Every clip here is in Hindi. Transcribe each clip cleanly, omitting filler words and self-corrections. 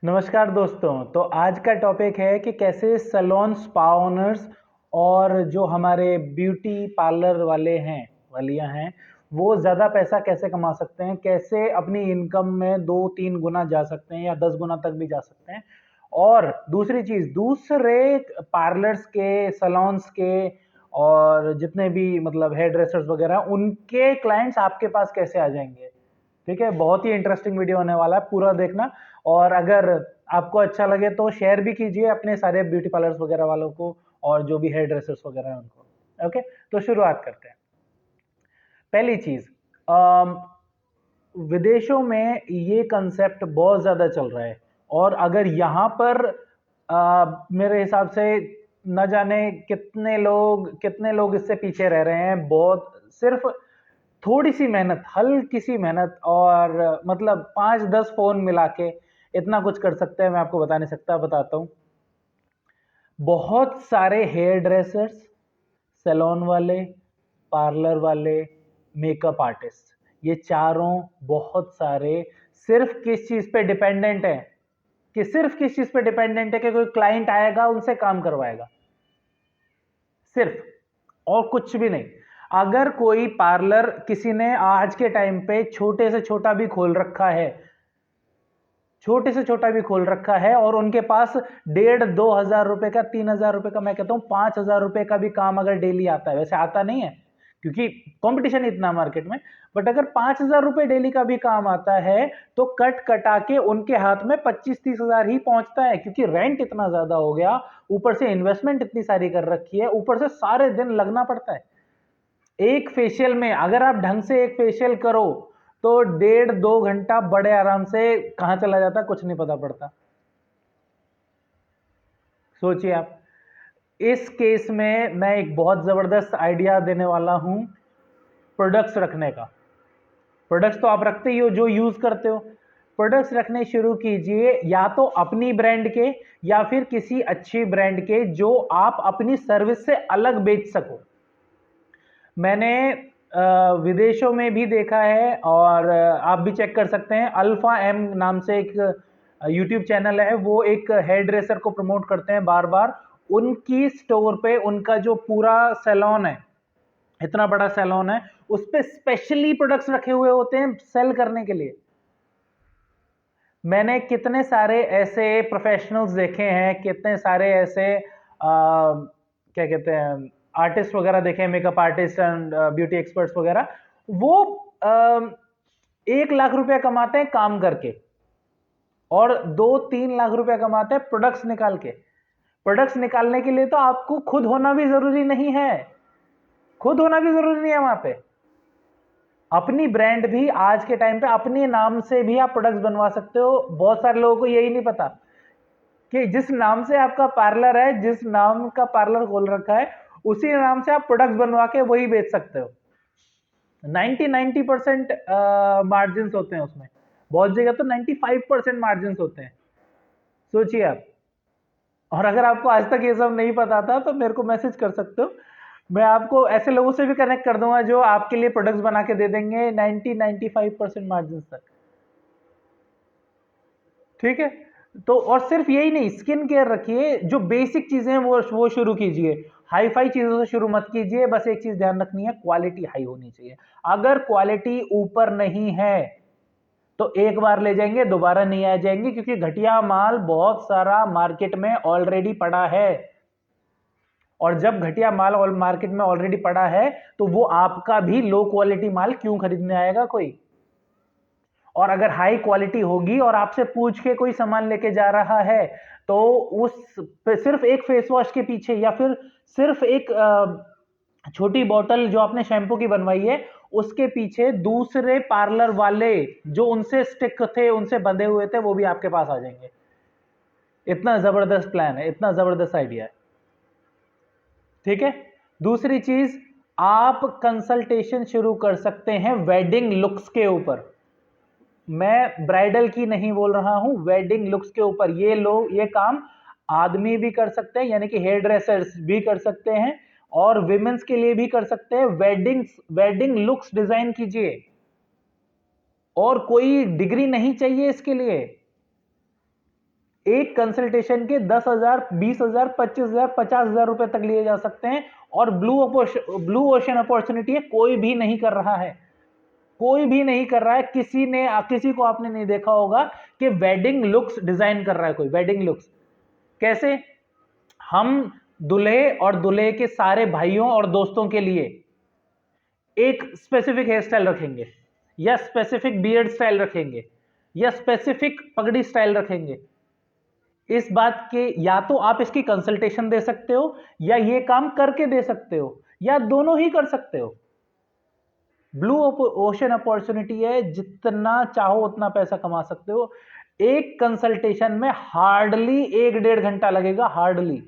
नमस्कार दोस्तों। तो आज का टॉपिक है कि कैसे सैलून स्पा ओनर्स और जो हमारे ब्यूटी पार्लर वाले हैं वालियां हैं वो ज़्यादा पैसा कैसे कमा सकते हैं, कैसे अपनी इनकम में 2-3 गुना जा सकते हैं या 10 गुना तक भी जा सकते हैं। और दूसरी चीज़, दूसरे पार्लर्स के, सैलून्स के और जितने भी मतलब हेयर ड्रेसर्स वगैरह उनके क्लाइंट्स आपके पास कैसे आ जाएंगे। ठीक है, बहुत ही इंटरेस्टिंग वीडियो होने वाला है, पूरा देखना। और अगर आपको अच्छा लगे तो शेयर भी कीजिए अपने सारे ब्यूटी पार्लर्स वगैरह वालों को और जो भी हेयर ड्रेसर्स वगैरह हैं उनको। ओके, तो शुरुआत करते हैं। पहली चीज, विदेशों में ये कंसेप्ट बहुत ज्यादा चल रहा है और अगर यहाँ पर मेरे हिसाब से न जाने कितने लोग इससे पीछे रह रहे हैं। बहुत सिर्फ थोड़ी सी मेहनत, हल्की सी मेहनत और मतलब 5-10 फोन मिला के इतना कुछ कर सकते हैं। मैं आपको बता नहीं सकता, बताता हूँ। बहुत सारे हेयर ड्रेसर्स, सैलून वाले, पार्लर वाले, मेकअप आर्टिस्ट, ये चारों बहुत सारे सिर्फ किस चीज पे डिपेंडेंट है कि कोई क्लाइंट आएगा उनसे काम करवाएगा, सिर्फ, और कुछ भी नहीं। अगर कोई पार्लर किसी ने आज के टाइम पे छोटे से छोटा भी खोल रखा है, छोटे से छोटा भी खोल रखा है और उनके पास 1,500-2,000 रुपए का, 3,000 रुपए का, मैं कहता हूं 5,000 रुपए का भी काम अगर डेली आता है, वैसे आता नहीं है क्योंकि कंपटीशन इतना मार्केट में, बट अगर 5,000 रुपए डेली का भी काम आता है तो कट कटा के उनके हाथ में 25-30 हजार ही पहुंचता है, क्योंकि रेंट इतना ज्यादा हो गया, ऊपर से इन्वेस्टमेंट इतनी सारी कर रखी है, ऊपर से सारे दिन लगना पड़ता है। एक फेशियल में अगर आप ढंग से एक फेशियल करो तो 1.5-2 घंटा बड़े आराम से कहां चला जाता है कुछ नहीं पता पड़ता। सोचिए आप। इस केस में मैं एक बहुत जबरदस्त आइडिया देने वाला हूं, प्रोडक्ट्स रखने का। प्रोडक्ट्स तो आप रखते ही हो, जो यूज करते हो। प्रोडक्ट्स रखने शुरू कीजिए, या तो अपनी ब्रांड के या फिर किसी अच्छी ब्रांड के जो आप अपनी सर्विस से अलग बेच सको। मैंने विदेशों में भी देखा है और आप भी चेक कर सकते हैं। अल्फा एम नाम से एक यूट्यूब चैनल है, वो एक हेयर ड्रेसर को प्रमोट करते हैं बार बार। उनकी स्टोर पे उनका जो पूरा सैलून है, इतना बड़ा सैलून है, उस पे स्पेशली प्रोडक्ट्स रखे हुए होते हैं सेल करने के लिए। मैंने कितने सारे ऐसे प्रोफेशनल्स देखे हैं, कितने सारे ऐसे क्या कहते हैं, आर्टिस्ट वगैरह देखे हैं, makeup artist and beauty experts वगैरह। वो 1 लाख रुपया कमाते हैं काम करके और 2-3 लाख रुपया कमाते हैं प्रोडक्ट्स निकाल के। प्रोडक्ट्स निकालने के लिए तो आपको खुद होना भी जरूरी नहीं है, खुद होना भी जरूरी नहीं है। वहां पे अपनी ब्रांड भी आज के टाइम पे अपने नाम से भी आप प्रोडक्ट्स बनवा सकते हो। बहुत सारे लोगों को यही नहीं पता कि जिस नाम से आपका पार्लर है, जिस नाम का पार्लर खोल रखा है, उसी नाम से आप प्रोडक्ट्स बनवा के वही बेच सकते हो। 90% मार्जिन होते हैं उसमें, बहुत जगह तो 95% मार्जिन होते हैं। सोचिए आप। और अगर आपको आज तक ये सब नहीं पता था तो मेरे को मैसेज कर सकते हो, मैं आपको ऐसे लोगों से भी कनेक्ट कर दूंगा जो आपके लिए प्रोडक्ट्स बना के दे देंगे 90-95% मार्जिन तक। ठीक है। तो और सिर्फ यही नहीं, स्किन केयर रखिए, जो बेसिक चीजें हैं वो शुरू कीजिए। हाई फाई चीजों से शुरू मत कीजिए। बस एक चीज ध्यान रखनी है, क्वालिटी हाई होनी चाहिए। अगर क्वालिटी ऊपर नहीं है तो एक बार ले जाएंगे, दोबारा नहीं आ जाएंगे, क्योंकि घटिया माल बहुत सारा मार्केट में ऑलरेडी पड़ा है। और जब घटिया माल मार्केट में ऑलरेडी पड़ा है तो वो आपका भी लो क्वालिटी माल क्यों खरीदने आएगा कोई। और अगर हाई क्वालिटी होगी और आपसे पूछ के कोई सामान लेके जा रहा है तो उस सिर्फ एक फेस वॉश के पीछे या फिर सिर्फ एक छोटी बोतल जो आपने शैम्पू की बनवाई है उसके पीछे दूसरे पार्लर वाले जो उनसे स्टिक थे, उनसे बंधे हुए थे, वो भी आपके पास आ जाएंगे। इतना जबरदस्त प्लान है, इतना जबरदस्त आइडिया है। ठीक है। दूसरी चीज, आप कंसल्टेशन शुरू कर सकते हैं वेडिंग लुक्स के ऊपर। मैं ब्राइडल की नहीं बोल रहा हूं, वेडिंग लुक्स के ऊपर। ये काम आदमी भी कर सकते हैं, यानी कि हेयर ड्रेसर्स भी कर सकते हैं और विमेंस के लिए भी कर सकते हैं। वेडिंग लुक्स डिजाइन कीजिए और कोई डिग्री नहीं चाहिए इसके लिए। एक कंसल्टेशन के 10,000, 20,000, 25,000, 50,000 रुपए तक लिए जा सकते हैं। और ब्लू ओशन अपॉर्चुनिटी है, कोई भी नहीं कर रहा है, कोई भी नहीं कर रहा है। किसी को आपने नहीं देखा होगा कि वेडिंग लुक्स डिजाइन कर रहा है कोई। वेडिंग लुक्स कैसे? हम दूल्हे और दूल्हे के सारे भाइयों और दोस्तों के लिए एक स्पेसिफिक हेयर स्टाइल रखेंगे, या स्पेसिफिक बियर्ड स्टाइल रखेंगे, या स्पेसिफिक पगड़ी स्टाइल रखेंगे। इस बात के या तो आप इसकी कंसल्टेशन दे सकते हो, या ये काम करके दे सकते हो, या दोनों ही कर सकते हो। ब्लू ओशन अपॉर्चुनिटी है, जितना चाहो उतना पैसा कमा सकते हो। एक कंसल्टेशन में हार्डली 1-1.5 घंटा लगेगा, हार्डली।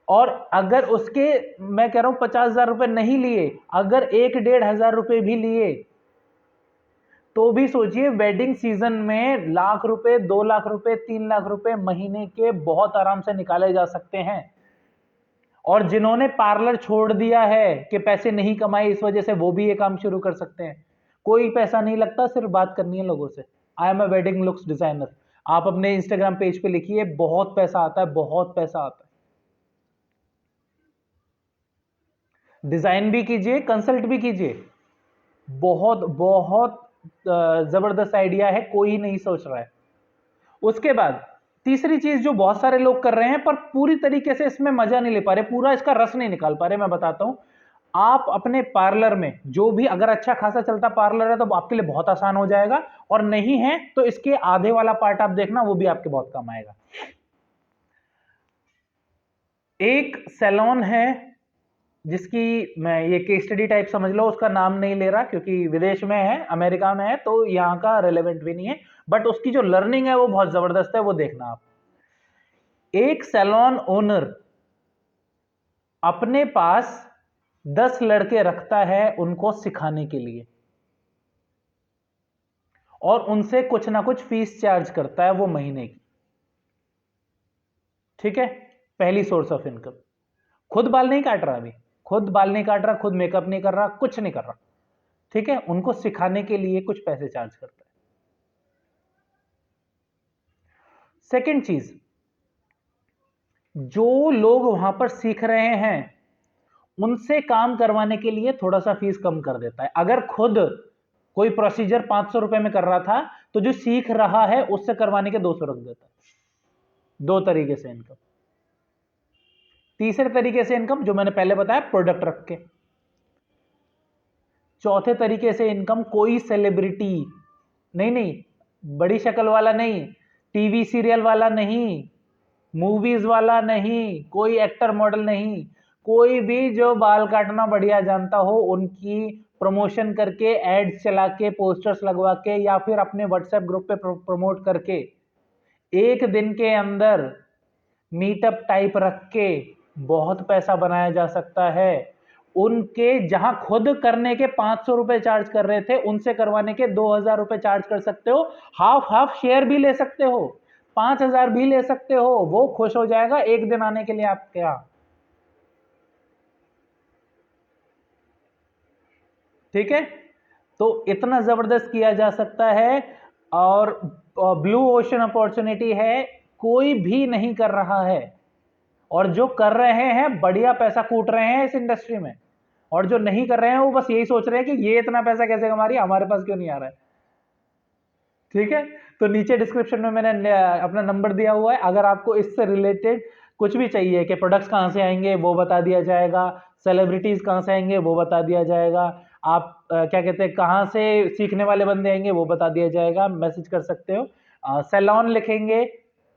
और अगर उसके, मैं कह रहा हूं 50,000 रुपए नहीं लिए, अगर 1-1.5 हजार रुपए भी लिए, तो भी सोचिए वेडिंग सीजन में लाख रुपए, 2 लाख रुपए, 3 लाख रुपए महीने के बहुत आराम से निकाले जा सकते हैं। और जिन्होंने पार्लर छोड़ दिया है कि पैसे नहीं कमाए इस वजह से, वो भी ये काम शुरू कर सकते हैं। कोई पैसा नहीं लगता, सिर्फ बात करनी है लोगों से। I am a wedding looks designer, आप अपने इंस्टाग्राम पेज पे लिखिए, बहुत पैसा आता है, बहुत पैसा आता है। डिजाइन भी कीजिए, कंसल्ट भी कीजिए। बहुत बहुत जबरदस्त आइडिया है, कोई नहीं सोच रहा है। उसके बाद तीसरी चीज जो बहुत सारे लोग कर रहे हैं, पर पूरी तरीके से इसमें मजा नहीं ले पा रहे, पूरा इसका रस नहीं निकाल पा रहे, मैं बताता हूं। आप अपने पार्लर में जो भी, अगर अच्छा खासा चलता पार्लर है तो आपके लिए बहुत आसान हो जाएगा, और नहीं है तो इसके आधे वाला पार्ट आप देखना, वो भी आपके बहुत काम आएगा। एक सैलून है जिसकी मैं ये केस स्टडी टाइप समझ लो, उसका नाम नहीं ले रहा क्योंकि विदेश में है, अमेरिका में है, तो यहाँ का रेलेवेंट भी नहीं है, बट उसकी जो लर्निंग है वो बहुत जबरदस्त है, वो देखना आप। एक सैलून ओनर अपने पास 10 लड़के रखता है उनको सिखाने के लिए, और उनसे कुछ ना कुछ फीस चार्ज करता है वो महीने की। ठीक है, पहली सोर्स ऑफ इनकम। खुद बाल नहीं काट रहा, अभी खुद बाल नहीं काट रहा, खुद मेकअप नहीं कर रहा, कुछ नहीं कर रहा। ठीक है, उनको सिखाने के लिए कुछ पैसे चार्ज करता है। सेकंड चीज, जो लोग वहां पर सीख रहे हैं उनसे काम करवाने के लिए थोड़ा सा फीस कम कर देता है। अगर खुद कोई प्रोसीजर 500 रुपए में कर रहा था, तो जो सीख रहा है उससे करवाने के 200 रख देता है। 2 तरीके से इनकम। तीसरे तरीके से इनकम जो मैंने पहले बताया, प्रोडक्ट रख के। चौथे तरीके से इनकम, कोई सेलिब्रिटी नहीं, बड़ी शक्ल वाला नहीं, टीवी सीरियल वाला नहीं, मूवीज वाला नहीं, कोई एक्टर मॉडल नहीं, कोई भी जो बाल काटना बढ़िया जानता हो, उनकी प्रमोशन करके, एड्स चला के, पोस्टर्स लगवा के, या फिर अपने व्हाट्सएप ग्रुप पे प्रमोट करके, एक दिन के अंदर मीटअप टाइप रख के बहुत पैसा बनाया जा सकता है। उनके जहां खुद करने के 500 रुपए चार्ज कर रहे थे, उनसे करवाने के 2,000 रुपए चार्ज कर सकते हो। हाफ हाफ शेयर भी ले सकते हो, 5,000 भी ले सकते हो, वो खुश हो जाएगा एक दिन आने के लिए आपके यहां। ठीक है, तो इतना जबरदस्त किया जा सकता है। और ब्लू ओशन अपॉर्चुनिटी है, कोई भी नहीं कर रहा है, और जो कर रहे हैं बढ़िया पैसा कूट रहे हैं इस इंडस्ट्री में, और जो नहीं कर रहे हैं वो बस यही सोच रहे हैं कि ये इतना पैसा कैसे कमा रही है, हमारे पास क्यों नहीं आ रहा है। ठीक है, तो नीचे डिस्क्रिप्शन में मैंने अपना नंबर दिया हुआ है, अगर आपको इससे रिलेटेड कुछ भी चाहिए कि प्रोडक्ट्स कहाँ से आएंगे वो बता दिया जाएगा, सेलिब्रिटीज कहाँ से आएंगे वो बता दिया जाएगा, आप क्या कहते हैं कहाँ से सीखने वाले बंदे आएंगे वो बता दिया जाएगा, मैसेज कर सकते हो। सैलून लिखेंगे,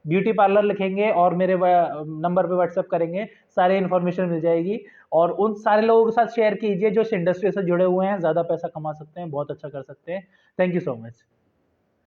ब्यूटी पार्लर लिखेंगे और मेरे नंबर पे व्हाट्सएप करेंगे, सारी इन्फॉर्मेशन मिल जाएगी। और उन सारे लोगों के साथ शेयर कीजिए जो इस इंडस्ट्री से जुड़े हुए हैं, ज़्यादा पैसा कमा सकते हैं, बहुत अच्छा कर सकते हैं। Thank you so much.